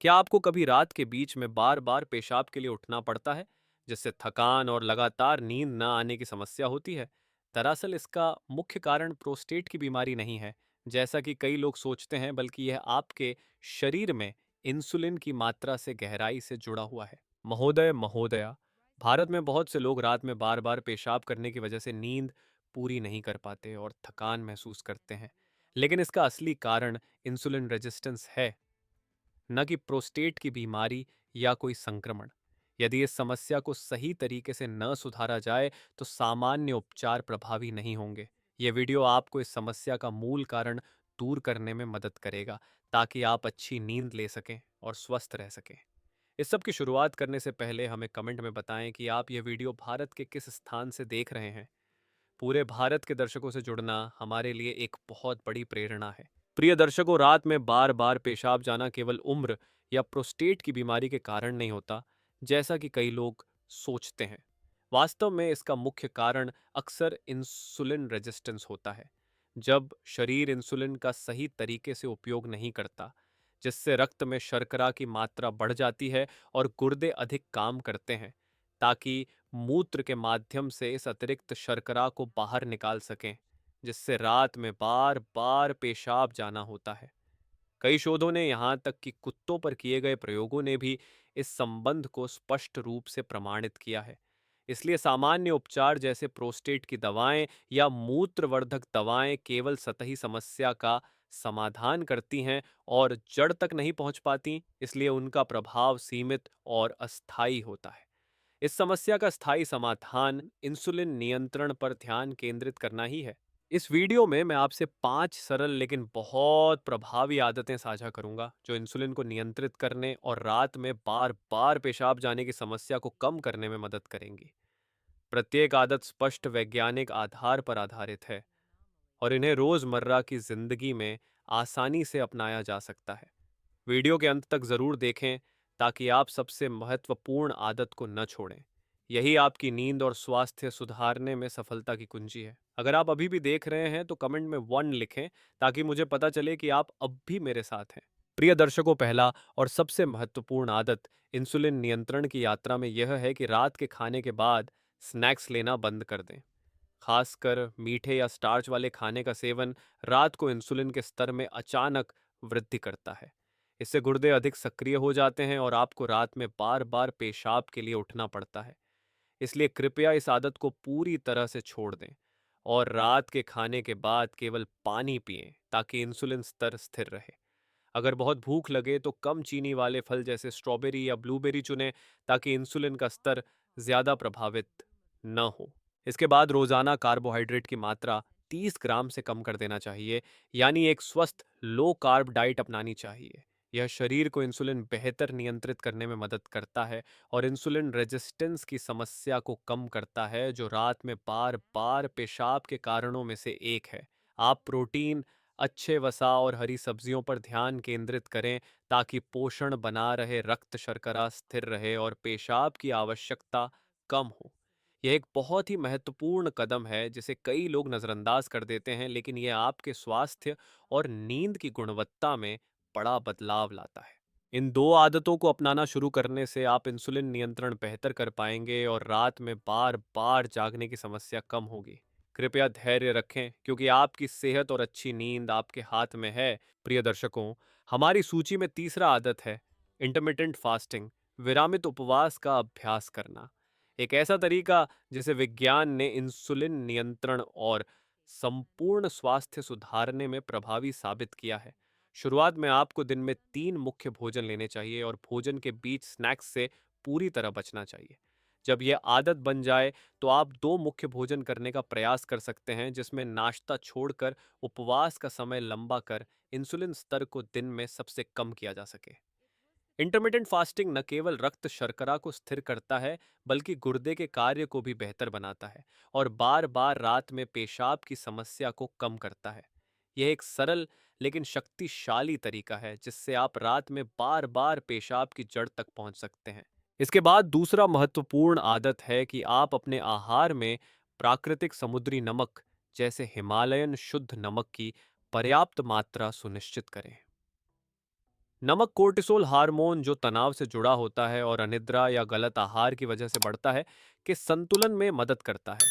क्या आपको कभी रात के बीच में बार बार पेशाब के लिए उठना पड़ता है, जिससे थकान और लगातार नींद न आने की समस्या होती है? दरअसल इसका मुख्य कारण प्रोस्टेट की बीमारी नहीं है, जैसा कि कई लोग सोचते हैं, बल्कि यह आपके शरीर में इंसुलिन की मात्रा से गहराई से जुड़ा हुआ है। महोदय महोदया, भारत में बहुत से लोग रात में बार बार पेशाब करने की वजह से नींद पूरी नहीं कर पाते और थकान महसूस करते हैं। लेकिन इसका असली कारण इंसुलिन रेजिस्टेंस है, न कि प्रोस्टेट की बीमारी या कोई संक्रमण। यदि इस समस्या को सही तरीके से न सुधारा जाए तो सामान्य उपचार प्रभावी नहीं होंगे। ये वीडियो आपको इस समस्या का मूल कारण दूर करने में मदद करेगा, ताकि आप अच्छी नींद ले सकें और स्वस्थ रह सकें। इस सब की शुरुआत करने से पहले हमें कमेंट में बताएं कि आप ये वीडियो भारत के किस स्थान से देख रहे हैं। पूरे भारत के दर्शकों से जुड़ना हमारे लिए एक बहुत बड़ी प्रेरणा है। प्रिय दर्शकों, रात में बार बार पेशाब जाना केवल उम्र या प्रोस्टेट की बीमारी के कारण नहीं होता, जैसा कि कई लोग सोचते हैं। वास्तव में इसका मुख्य कारण अक्सर इंसुलिन रेजिस्टेंस होता है। जब शरीर इंसुलिन का सही तरीके से उपयोग नहीं करता, जिससे रक्त में शर्करा की मात्रा बढ़ जाती है और गुर्दे अधिक काम करते हैं, ताकि मूत्र के माध्यम से इस अतिरिक्त शर्करा को बाहर निकाल सकें, जिससे रात में बार बार पेशाब जाना होता है। कई शोधों ने, यहाँ तक कि कुत्तों पर किए गए प्रयोगों ने भी इस संबंध को स्पष्ट रूप से प्रमाणित किया है। इसलिए सामान्य उपचार जैसे प्रोस्टेट की दवाएं या मूत्रवर्धक दवाएं केवल सतही समस्या का समाधान करती हैं और जड़ तक नहीं पहुंच पाती, इसलिए उनका प्रभाव सीमित और अस्थायी होता है। इस समस्या का स्थायी समाधान इंसुलिन नियंत्रण पर ध्यान केंद्रित करना ही है। इस वीडियो में मैं आपसे 5 सरल लेकिन बहुत प्रभावी आदतें साझा करूंगा, जो इंसुलिन को नियंत्रित करने और रात में बार-बार पेशाब जाने की समस्या को कम करने में मदद करेंगी। प्रत्येक आदत स्पष्ट वैज्ञानिक आधार पर आधारित है और इन्हें रोजमर्रा की जिंदगी में आसानी से अपनाया जा सकता है। वीडियो के अंत तक जरूर देखें, ताकि आप सबसे महत्वपूर्ण आदत को न छोड़ें। यही आपकी नींद और स्वास्थ्य सुधारने में सफलता की कुंजी है। अगर आप अभी भी देख रहे हैं तो कमेंट में 1 लिखें, ताकि मुझे पता चले कि आप अब भी मेरे साथ हैं। प्रिय दर्शकों, पहला और सबसे महत्वपूर्ण आदत इंसुलिन नियंत्रण की यात्रा में यह है कि रात के खाने के बाद स्नैक्स लेना बंद कर दें। खासकर मीठे या स्टार्च वाले खाने का सेवन रात को इंसुलिन के स्तर में अचानक वृद्धि करता है। इससे गुर्दे अधिक सक्रिय हो जाते हैं और आपको रात में बार बार पेशाब के लिए उठना पड़ता है। इसलिए कृपया इस आदत को पूरी तरह से छोड़ दें और रात के खाने के बाद केवल पानी पिएं, ताकि इंसुलिन स्तर स्थिर रहे। अगर बहुत भूख लगे तो कम चीनी वाले फल जैसे स्ट्रॉबेरी या ब्लूबेरी चुनें, ताकि इंसुलिन का स्तर ज्यादा प्रभावित न हो। इसके बाद रोजाना कार्बोहाइड्रेट की मात्रा 30 ग्राम से कम कर देना चाहिए, यानी एक स्वस्थ लो कार्ब डाइट अपनानी चाहिए। यह शरीर को इंसुलिन बेहतर नियंत्रित करने में मदद करता है और इंसुलिन रेजिस्टेंस की समस्या को कम करता है, जो रात में बार बार पेशाब के कारणों में से एक है। आप प्रोटीन, अच्छे वसा और हरी सब्जियों पर ध्यान केंद्रित करें, ताकि पोषण बना रहे, रक्त शर्करा स्थिर रहे और पेशाब की आवश्यकता कम हो। यह एक बहुत ही महत्वपूर्ण कदम है, जिसे कई लोग नज़रअंदाज कर देते हैं, लेकिन यह आपके स्वास्थ्य और नींद की गुणवत्ता में बड़ा बदलाव लाता है। इन 2 आदतों को अपनाना शुरू करने से आप इंसुलिन नियंत्रण बेहतर कर पाएंगे और रात में बार-बार जागने की समस्या कम होगी। कृपया धैर्य रखें, क्योंकि आपकी सेहत और अच्छी नींद आपके हाथ में है। प्रिय दर्शकों, हमारी सूची में तीसरा आदत है इंटरमिटेंट फास्टिंग, विरामित उपवास का अभ्यास करना। एक ऐसा तरीका जिसे विज्ञान ने इंसुलिन नियंत्रण और संपूर्ण स्वास्थ्य सुधारने में प्रभावी साबित किया है। शुरुआत में आपको दिन में 3 मुख्य भोजन लेने चाहिए और भोजन के बीच स्नैक्स से पूरी तरह बचना चाहिए। जब यह आदत बन जाए तो आप 2 मुख्य भोजन करने का प्रयास कर सकते हैं, जिसमें नाश्ता छोड़कर उपवास का समय लंबा कर इंसुलिन स्तर को दिन में सबसे कम किया जा सके। इंटरमिटेंट फास्टिंग न केवल रक्त शर्करा को स्थिर करता है, बल्कि गुर्दे के कार्य को भी बेहतर बनाता है और बार बार रात में पेशाब की समस्या को कम करता है। यह एक सरल लेकिन शक्तिशाली तरीका है, जिससे आप रात में बार बार पेशाब की जड़ तक पहुंच सकते हैं। इसके बाद दूसरा महत्वपूर्ण आदत है कि आप अपने आहार में प्राकृतिक समुद्री नमक जैसे हिमालयन शुद्ध नमक की पर्याप्त मात्रा सुनिश्चित करें। नमक कोर्टिसोल हार्मोन जो तनाव से जुड़ा होता है और अनिद्रा या गलत आहार की वजह से बढ़ता है, के संतुलन में मदद करता है।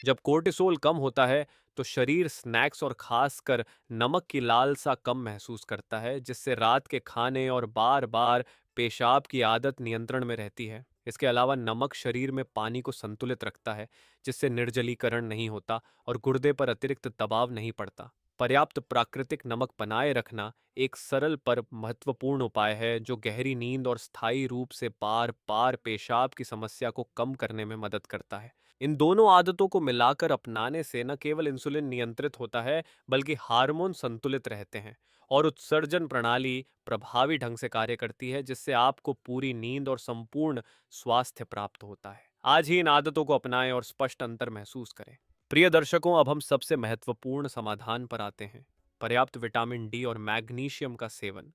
जब कोर्टिसोल कम होता है तो शरीर स्नैक्स और खासकर नमक की लालसा कम महसूस करता है, जिससे रात के खाने और बार बार पेशाब की आदत नियंत्रण में रहती है। इसके अलावा नमक शरीर में पानी को संतुलित रखता है, जिससे निर्जलीकरण नहीं होता और गुर्दे पर अतिरिक्त दबाव नहीं पड़ता। पर्याप्त प्राकृतिक नमक बनाए रखना एक सरल पर महत्वपूर्ण उपाय है जो गहरी नींद और स्थायी रूप से बार बार पेशाब की समस्या को कम करने में मदद करता है। इन दोनों आदतों को मिलाकर अपनाने से न केवल इंसुलिन नियंत्रित होता है, बल्कि हार्मोन संतुलित रहते हैं और उत्सर्जन प्रणाली प्रभावी ढंग से कार्य करती है, जिससे आपको पूरी नींद और संपूर्ण स्वास्थ्य प्राप्त होता है। आज ही इन आदतों को अपनाएं और स्पष्ट अंतर महसूस करें। प्रिय दर्शकों, अब हम सबसे महत्वपूर्ण समाधान पर आते हैं। पर्याप्त विटामिन डी और मैग्नीशियम का सेवन,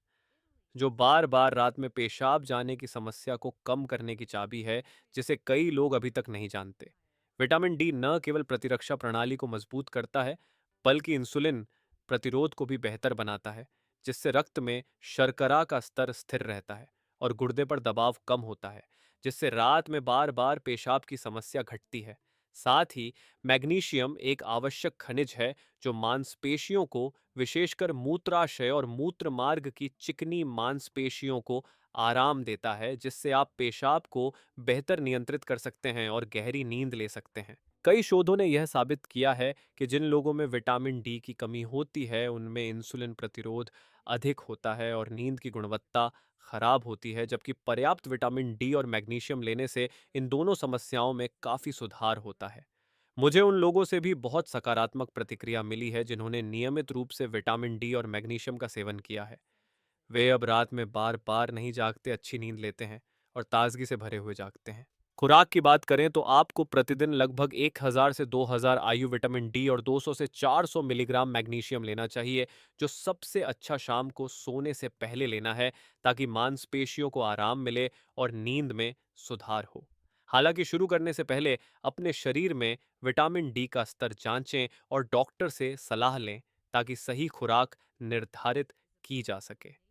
जो बार बार रात में पेशाब जाने की समस्या को कम करने की चाबी है, जिसे कई लोग अभी तक नहीं जानते। विटामिन डी न केवल प्रतिरक्षा प्रणाली को मजबूत करता है, बल्कि इंसुलिन प्रतिरोध को भी बेहतर बनाता है, जिससे रक्त में शर्करा का स्तर स्थिर रहता है और गुर्दे पर दबाव कम होता है, जिससे रात में बार बार पेशाब की समस्या घटती है। साथ ही मैग्नीशियम एक आवश्यक खनिज है जो मांसपेशियों को, विशेषकर मूत्राशय और मूत्र मार्ग की चिकनी मांसपेशियों को आराम देता है, जिससे आप पेशाब को बेहतर नियंत्रित कर सकते हैं और गहरी नींद ले सकते हैं। कई शोधों ने यह साबित किया है कि जिन लोगों में विटामिन डी की कमी होती है, उनमें इंसुलिन प्रतिरोध अधिक होता है और नींद की गुणवत्ता खराब होती है, जबकि पर्याप्त विटामिन डी और मैग्नीशियम लेने से इन दोनों समस्याओं में काफ़ी सुधार होता है। मुझे उन लोगों से भी बहुत सकारात्मक प्रतिक्रिया मिली है जिन्होंने नियमित रूप से विटामिन डी और मैग्नीशियम का सेवन किया है। वे अब रात में बार बार नहीं जागते, अच्छी नींद लेते हैं और ताजगी से भरे हुए जागते हैं। खुराक की बात करें तो आपको प्रतिदिन लगभग 1000 से 2000 आयु विटामिन डी और 200 से 400 मिलीग्राम मैग्नीशियम लेना चाहिए, जो सबसे अच्छा शाम को सोने से पहले लेना है, ताकि मांसपेशियों को आराम मिले और नींद में सुधार हो। हालांकि शुरू करने से पहले अपने शरीर में विटामिन डी का स्तर जांचें और डॉक्टर से सलाह लें, ताकि सही खुराक निर्धारित की जा सके।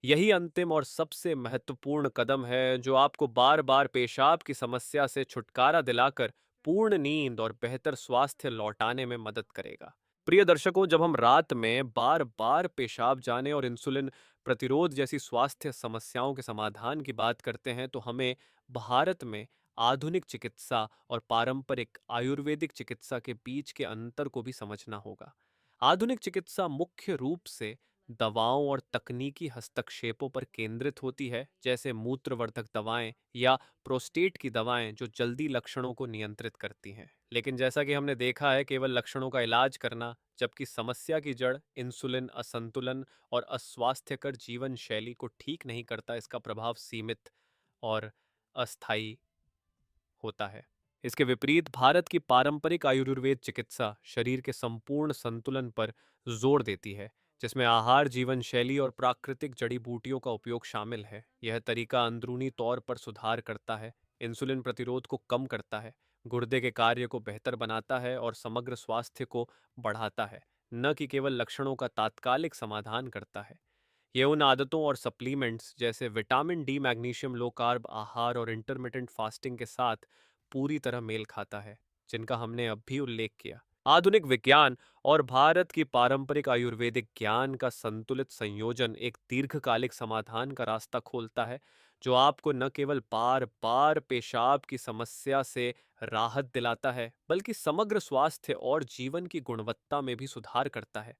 यही अंतिम और सबसे महत्वपूर्ण कदम है जो आपको बार बार पेशाब की समस्या से छुटकारा दिलाकर पूर्ण नींद और बेहतर स्वास्थ्य लौटाने में मदद करेगा। प्रिय दर्शकों, जब हम रात में बार बार पेशाब जाने और इंसुलिन प्रतिरोध जैसी स्वास्थ्य समस्याओं के समाधान की बात करते हैं, तो हमें भारत में आधुनिक चिकित्सा और पारंपरिक आयुर्वेदिक चिकित्सा के बीच के अंतर को भी समझना होगा। आधुनिक चिकित्सा मुख्य रूप से दवाओं और तकनीकी हस्तक्षेपों पर केंद्रित होती है, जैसे मूत्रवर्धक दवाएं या प्रोस्टेट की दवाएं जो जल्दी लक्षणों को नियंत्रित करती हैं। लेकिन जैसा कि हमने देखा है, केवल लक्षणों का इलाज करना, जबकि समस्या की जड़ इंसुलिन असंतुलन और अस्वास्थ्यकर जीवन शैली को ठीक नहीं करता, इसका प्रभाव सीमित और अस्थायी होता है। इसके विपरीत भारत की पारंपरिक आयुर्वेद चिकित्सा शरीर के संपूर्ण संतुलन पर जोर देती है, जिसमें आहार, जीवन शैली और प्राकृतिक जड़ी बूटियों का उपयोग शामिल है। यह तरीका अंदरूनी तौर पर सुधार करता है, इंसुलिन प्रतिरोध को कम करता है, गुर्दे के कार्य को बेहतर बनाता है और समग्र स्वास्थ्य को बढ़ाता है, न कि केवल लक्षणों का तात्कालिक समाधान करता है। ये उन आदतों और सप्लीमेंट्स जैसे vitamin D, magnesium, low carb आहार और इंटरमिटेंट फास्टिंग के साथ पूरी तरह मेल खाता है, जिनका हमने अब भी उल्लेख किया। आधुनिक विज्ञान और भारत की पारंपरिक आयुर्वेदिक ज्ञान का संतुलित संयोजन एक दीर्घकालिक समाधान का रास्ता खोलता है, जो आपको न केवल बार बार पेशाब की समस्या से राहत दिलाता है, बल्कि समग्र स्वास्थ्य और जीवन की गुणवत्ता में भी सुधार करता है।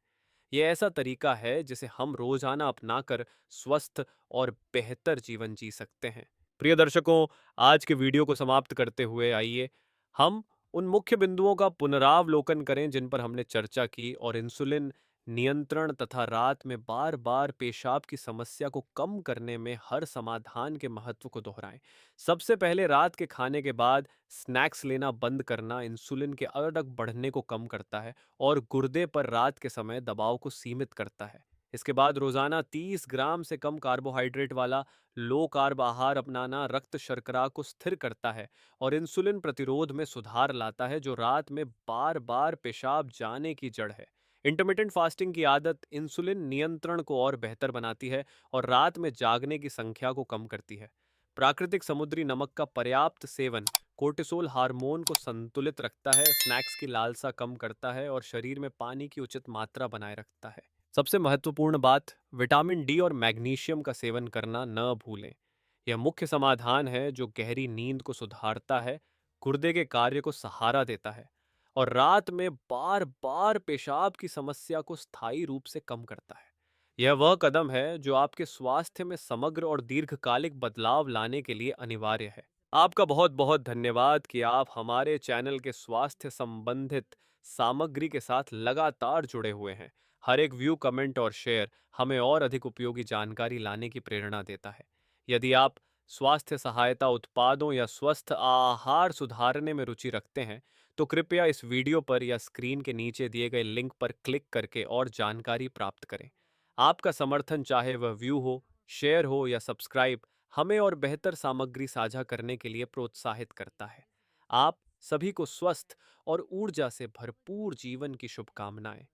ये ऐसा तरीका है जिसे हम रोजाना अपनाकर स्वस्थ और बेहतर जीवन जी सकते हैं। प्रिय दर्शकों, आज के वीडियो को समाप्त करते हुए आइए हम उन मुख्य बिंदुओं का पुनरावलोकन करें जिन पर हमने चर्चा की और इंसुलिन नियंत्रण तथा रात में बार बार पेशाब की समस्या को कम करने में हर समाधान के महत्व को दोहराएं। सबसे पहले, रात के खाने के बाद स्नैक्स लेना बंद करना इंसुलिन के अचानक बढ़ने को कम करता है और गुर्दे पर रात के समय दबाव को सीमित करता है। इसके बाद रोजाना 30 ग्राम से कम कार्बोहाइड्रेट वाला लो कार्ब आहार अपनाना रक्त शर्करा को स्थिर करता है और इंसुलिन प्रतिरोध में सुधार लाता है, जो रात में बार बार पेशाब जाने की जड़ है। इंटरमिटेंट फास्टिंग की आदत इंसुलिन नियंत्रण को और बेहतर बनाती है और रात में जागने की संख्या को कम करती है। प्राकृतिक समुद्री नमक का पर्याप्त सेवन कोर्टिसोल हार्मोन को संतुलित रखता है, स्नैक्स की लालसा कम करता है और शरीर में पानी की उचित मात्रा बनाए रखता है। सबसे महत्वपूर्ण बात, विटामिन डी और मैग्नीशियम का सेवन करना न भूलें। यह मुख्य समाधान है जो गहरी नींद को सुधारता है, गुर्दे के कार्य को सहारा देता है और रात में बार बार पेशाब की समस्या को स्थायी रूप से कम करता है। यह वह कदम है जो आपके स्वास्थ्य में समग्र और दीर्घकालिक बदलाव लाने के लिए अनिवार्य है। आपका बहुत बहुत धन्यवाद कि आप हमारे चैनल के स्वास्थ्य संबंधित सामग्री के साथ लगातार जुड़े हुए हैं। हर एक व्यू, कमेंट और शेयर हमें और अधिक उपयोगी जानकारी लाने की प्रेरणा देता है। यदि आप स्वास्थ्य सहायता उत्पादों या स्वस्थ आहार सुधारने में रुचि रखते हैं, तो कृपया इस वीडियो पर या स्क्रीन के नीचे दिए गए लिंक पर क्लिक करके और जानकारी प्राप्त करें। आपका समर्थन, चाहे वह व्यू हो, शेयर हो या सब्सक्राइब, हमें और बेहतर सामग्री साझा करने के लिए प्रोत्साहित करता है। आप सभी को स्वस्थ और ऊर्जा से भरपूर जीवन की शुभकामनाएं।